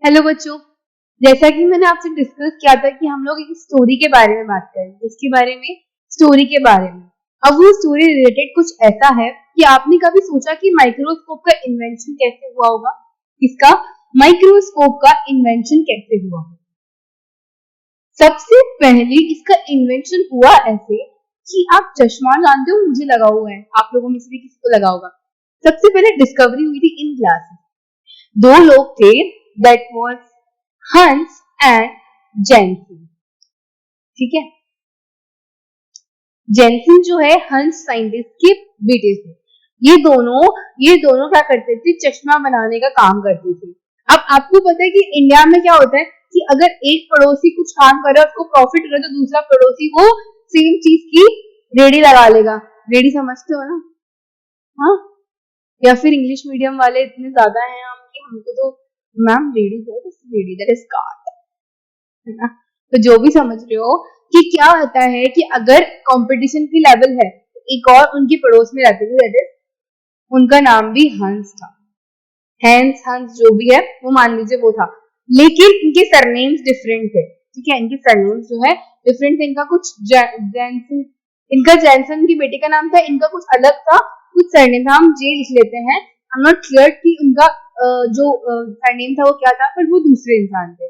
Hello बच्चों, जैसा कि मैंने आपसे डिस्कस किया था कि हम लोग एक स्टोरी के बारे में बात करें, जिसके बारे में स्टोरी के बारे में। अब वो स्टोरी रिलेटेड कुछ ऐसा है कि आपने कभी सोचा कि माइक्रोस्कोप का इन्वेंशन कैसे हुआ होगा? इसका माइक्रोस्कोप का इन्वेंशन कैसे हुआ होगा? सबसे पहले इसका इन्वेंशन हुआ ऐसे कि आप चश्मा जानते हो, मुझे लगा हुआ है, आप लोगों में से भी किसी को लगा होगा। सबसे पहले डिस्कवरी हुई थी इन ग्लासेस। दो लोग थे, दैट वाज हंस एंड जेनसन। ठीक है, जेनसन जो है हंस साइंटिस्ट के बेटे थे। ये दोनों क्या करते थे? चश्मा बनाने का काम करते थे। अब आपको पता है कि इंडिया में क्या होता है कि अगर एक पड़ोसी कुछ काम कर रहा है, उसको प्रॉफिट हो रहा है, तो दूसरा पड़ोसी वो सेम चीज की रेडी लगा लेगा। रेडी समझते हो ना? हाँ, या फिर इंग्लिश मीडियम वाले इतने ज्यादा हैं हम कि हमको तो मैम रेडी है, रेडी दैट इज कार्ड, है ना? तो जो भी समझ रहे हो कि क्या होता है कि अगर कंपटीशन की लेवल है, तो एक और उनके पड़ोस में रहते थे, दैट इज उनका नाम भी हंस था। हंस जो भी है वो मान लीजिए वो था, लेकिन इनके सरनेम्स डिफरेंट थे। ठीक है, इनके सरनेम्स जो है डिफरेंट थे। इनका कुछ जैनसन, इनका जैनसन की बेटी का नाम था, इनका कुछ अलग था, कुछ सरनेम था, हम जे लिख लेते हैं। आई एम नॉट क्लियर कि उनका जो सरनेम था वो क्या था, पर वो दूसरे इंसान थे।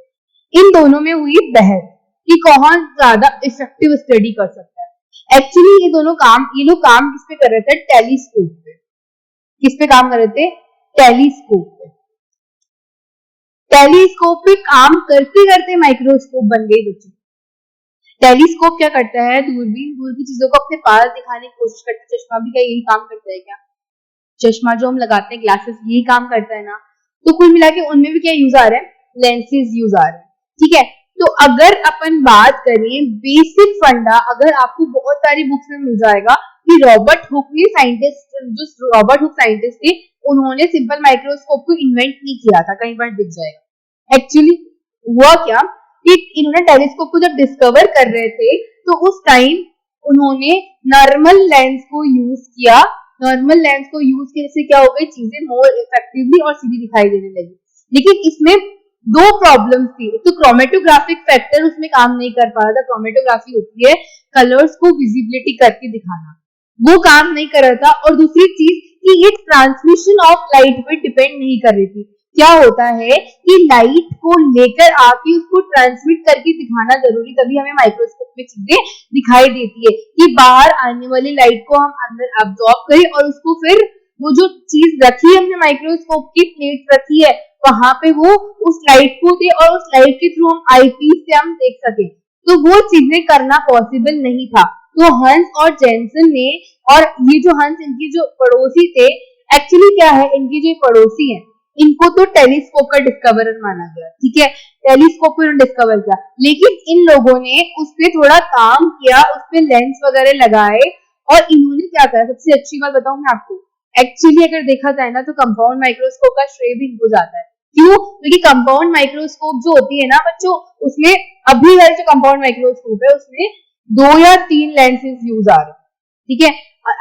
इन दोनों में हुई बहस कि कौन ज्यादा इफेक्टिव स्टडी कर सकता है। एक्चुअली ये लोग काम किस पे कर रहे थे? टेलीस्कोप पे। किस पे काम कर रहे थे? टेलीस्कोप पे। टेलीस्कोप पे काम करते करते माइक्रोस्कोप बन गई बच्चों। टेलीस्कोप क्या करता है? दूर की चीजों को अपने पास दिखाने की कोशिश करता है। चश्मा भी क्या यही काम करता है क्या? चश्मा जो हम लगाते हैं, ग्लासेस, यही काम करता है ना? तो कुल मिला के उनमें भी क्या यूज आ रहा है? लेंसेज यूज आ रहे हैं। ठीक है, तो अगर अपन बात करें बेसिक फंडा, अगर आपको बहुत सारी बुक्स में मिल जाएगा कि रॉबर्ट हुक साइंटिस्ट थे, उन्होंने सिंपल माइक्रोस्कोप को इन्वेंट नहीं किया था, कहीं पर दिख जाएगा। एक्चुअली हुआ क्या कि इन्होंने टेलीस्कोप को जब डिस्कवर कर रहे थे, तो उस टाइम उन्होंने नॉर्मल लेंस को यूज किया। नॉर्मल लेंस को यूज करने से क्या हो गई? चीजें मोर इफेक्टिवली और सीधी दिखाई देने लगी। लेकिन इसमें दो प्रॉब्लम्स थी। एक तो क्रोमेटोग्राफिक फैक्टर उसमें काम नहीं कर पा रहा था। क्रोमेटोग्राफी होती है कलर्स को विजिबिलिटी करके दिखाना, वो काम नहीं कर रहा था। और दूसरी चीज कि ये ट्रांसमिशन ऑफ लाइट पे डिपेंड नहीं कर रही थी। क्या होता है कि लाइट को लेकर आके उसको ट्रांसमिट करके दिखाना जरूरी, तभी हमें माइक्रोस्कोप में चीजें दिखाई देती है कि बाहर आने वाली लाइट को हम अंदर अब्सॉर्ब करें और उसको फिर वो जो चीज रखी है हमने, माइक्रोस्कोप की प्लेट रखी है, वहां पे वो उस लाइट को दे और उस लाइट के थ्रू हम आईपीस से हम देख सके। तो वो चीजें करना पॉसिबल नहीं था। तो हंस और जेनसन ने, और ये जो हंस इनके जो पड़ोसी थे, एक्चुअली क्या है, इनके जो पड़ोसी हैं, इनको तो टेलीस्कोप का डिस्कवरर माना गया। ठीक है, टेलीस्कोप को डिस्कवर किया, लेकिन इन लोगों ने उस पर थोड़ा काम किया, उस पर लेंस वगैरह लगाए। और इन्होंने क्या करा, सबसे अच्छी बात बताऊं मैं आपको, एक्चुअली अगर देखा जाए ना, तो कंपाउंड माइक्रोस्कोप का श्रेय भी इनको जाता है। क्यों? क्योंकि कंपाउंड माइक्रोस्कोप जो होती है ना बच्चों, उसमें अभी वाली जो कंपाउंड माइक्रोस्कोप है उसमें 2 या 3 लेंसेज यूज आ रहे हैं। ठीक है,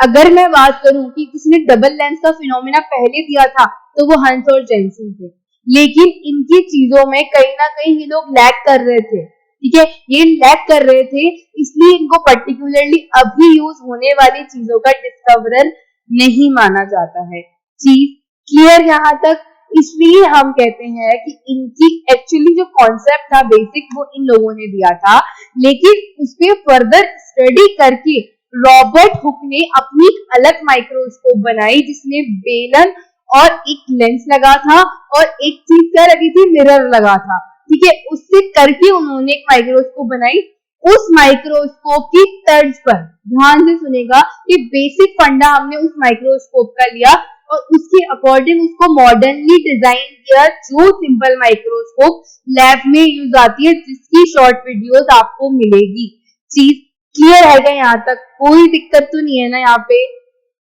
अगर मैं बात करूं कि किसने डबल लेंस का फिनोमेना पहले दिया था, तो वो हंस और जेनसन थे। लेकिन इनकी चीजों में कहीं ना कहीं ये लोग लैग कर रहे थे। ठीक है, ये लैग कर रहे थे, इसलिए इनको पर्टिकुलरली अभी यूज होने वाली चीजों का डिस्कवरर नहीं माना जाता है। चीज क्लियर यहाँ तक? इसलिए हम कहते हैं कि इनकी एक्चुअली जो कॉन्सेप्ट था बेसिक, वो इन लोगों ने दिया था, लेकिन उसपे फर्दर स्टडी करके रॉबर्ट हुक ने अपनी अलग माइक्रोस्कोप बनाई, जिसमें बेलन और एक लेंस लगा था और एक चीज क्या लगी थी? मिरर लगा था। ठीक है, उससे करके उन्होंने एक माइक्रोस्कोप बनाई। उस माइक्रोस्कोप की तर्ज पर, ध्यान से सुनेगा, कि बेसिक फंडा हमने उस माइक्रोस्कोप का लिया और उसके अकॉर्डिंग उसको मॉडर्नली डिजाइन किया, जो सिंपल माइक्रोस्कोप लैब में यूज आती है, जिसकी शॉर्ट वीडियोस आपको मिलेगी। चीज क्लियर है क्या यहाँ तक? कोई दिक्कत तो नहीं है ना यहाँ पे?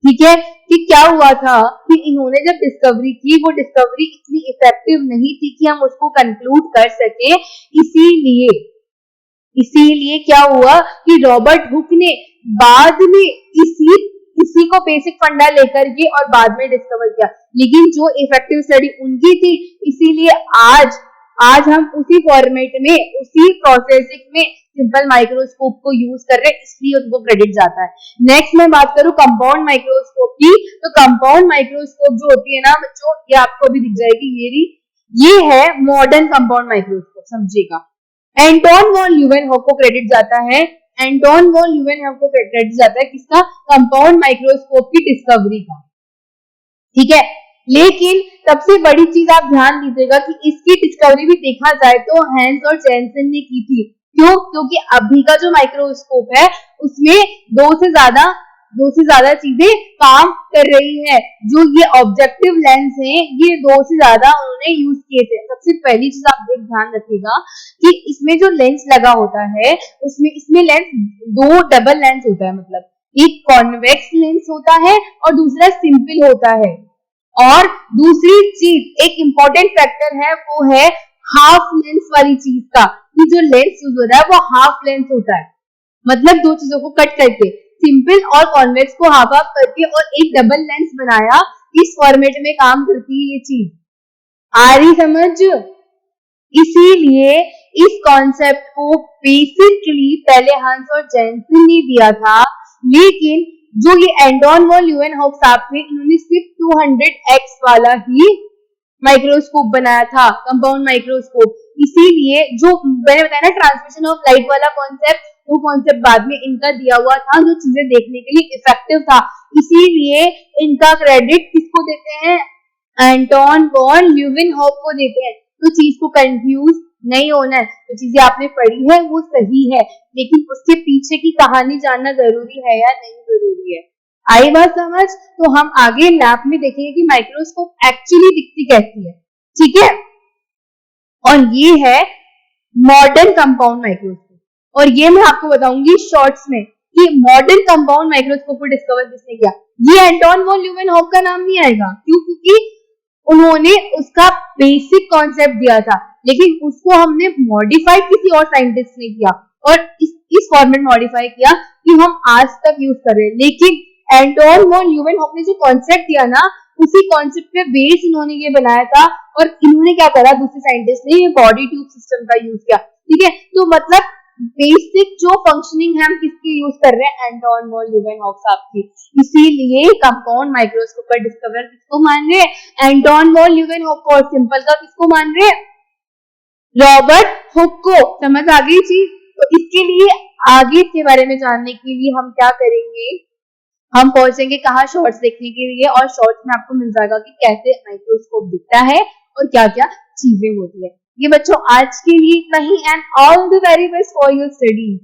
ठीक है, कि क्या हुआ था कि इन्होंने जब डिस्कवरी की, वो डिस्कवरी इतनी इफेक्टिव नहीं थी कि हम उसको कंक्लूड कर सके। इसीलिए क्या हुआ कि रॉबर्ट हुक ने बाद में इसी को बेसिक फंडा लेकर के और बाद में डिस्कवर किया। लेकिन जो इफेक्टिव स्टडी उनकी थी, इसीलिए आज आज हम उसी फॉर्मेट में, उसी प्रोसेसिंग में सिंपल माइक्रोस्कोप को यूज कर रहे हैं, इसलिए उनको क्रेडिट जाता है। नेक्स्ट मैं बात करूं कंपाउंड माइक्रोस्कोप की, तो कंपाउंड माइक्रोस्कोप जो होती है ना बच्चों, ये आपको अभी दिख जाएगी, ये है मॉडर्न कंपाउंड माइक्रोस्कोप, समझिएगा। एंटोन वॉन ल्यूवेनहॉक को क्रेडिट जाता है, एंटोन वॉन ल्यूवेनहॉक को क्रेडिट जाता है किसका? कंपाउंड माइक्रोस्कोप की डिस्कवरी का, ठीक है। लेकिन सबसे बड़ी चीज आप ध्यान दीजिएगा कि इसकी डिस्कवरी भी देखा जाए तो हैंस और जैनसन ने की थी। क्यों? क्योंकि अभी का जो माइक्रोस्कोप है उसमें दो से ज्यादा चीजें काम कर रही है। जो ये ऑब्जेक्टिव लेंस है ये दो से ज्यादा उन्होंने यूज किए थे। सबसे पहली चीज आप ध्यान रखिएगा कि इसमें जो लेंस लगा होता है इसमें लेंस दो डबल लेंस होता है, मतलब एक कॉन्वेक्स लेंस होता है और दूसरा सिंपल होता है। और दूसरी चीज एक इंपॉर्टेंट फैक्टर है वो है हाफ लेंस वाली चीज का, कि जो लेंस यूज हो रहा है वो हाफ लेंस होता है, मतलब दो चीजों को कट करके सिंपल और कॉन्वेक्स को हाफ हाफ करके और एक डबल लेंस बनाया, इस फॉर्मेट में काम करती है ये चीज। आ रही समझ? इसीलिए इस कॉन्सेप्ट को बेसिकली पहले हंस और जैनसन ने दिया था, लेकिन जो ये एंटोन वॉन ल्यूवेनहॉक साहब थे इन्होंने सिर्फ 200x वाला ही माइक्रोस्कोप बनाया था, कंपाउंड माइक्रोस्कोप। इसीलिए जो मैंने बताया ना ट्रांसमिशन ऑफ लाइट वाला कॉन्सेप्ट, वो कॉन्सेप्ट बाद में इनका दिया हुआ था जो चीजें देखने के लिए इफेक्टिव था। इसीलिए इनका क्रेडिट किसको देते हैं? एंटोन वॉन ल्यूवेनहॉक को देते हैं। तो चीज को कंफ्यूज नहीं होना है, जो चीजें आपने पढ़ी है वो सही है, लेकिन उसके पीछे की कहानी जानना जरूरी है या नहीं जरूरी है। आई बात समझ? तो हम आगे लैब में देखेंगे कि माइक्रोस्कोप एक्चुअली दिखती कैसी है, ठीक है। और ये है मॉडर्न कंपाउंड माइक्रोस्कोप, और ये मैं आपको बताऊंगी शॉर्ट्स में कि मॉडर्न कंपाउंड माइक्रोस्कोप को डिस्कवर किसने किया। ये एंटोन वॉन ल्यूवेनहॉक का नाम नहीं आएगा, क्यों? क्योंकि उन्होंने उसका बेसिक कॉन्सेप्ट दिया था, लेकिन उसको हमने मॉडिफाई किसी और साइंटिस्ट ने किया और इस फॉर्मेट मॉडिफाई किया कि हम आज तक यूज कर रहे हैं। लेकिन एंटोन वॉन ल्यूवेनहॉक ने जो कॉन्सेप्ट दिया ना, उसी कॉन्सेप्ट पे बेस इन्होंने ये बनाया था, और इन्होंने क्या करा, दूसरे साइंटिस्ट ने ये बॉडी ट्यूब सिस्टम का यूज किया, ठीक है। तो मतलब बेसिक जो फंक्शनिंग है हम किसकी यूज कर रहे हैं? एंटोन वॉन ल्यूवेनहॉक साहब की। इसीलिए कंपाउंड माइक्रोस्कोप का डिस्कवर किसको मान रहे हैं? एंटोन वॉन ल्यूवेनहॉक को। और सिंपल का किसको मान रहे हैं? रॉबर्ट हुक को। समझ आ गई चीज? तो इसके लिए आगे के बारे में जानने के लिए हम क्या करेंगे, हम पहुंचेंगे कहाँ? शॉर्ट्स देखने के लिए, और शॉर्ट्स में आपको मिल जाएगा कि कैसे माइक्रोस्कोप दिखता है और क्या क्या चीजें होती है। ये बच्चों आज के लिए इतना ही, and all the very best for your studies.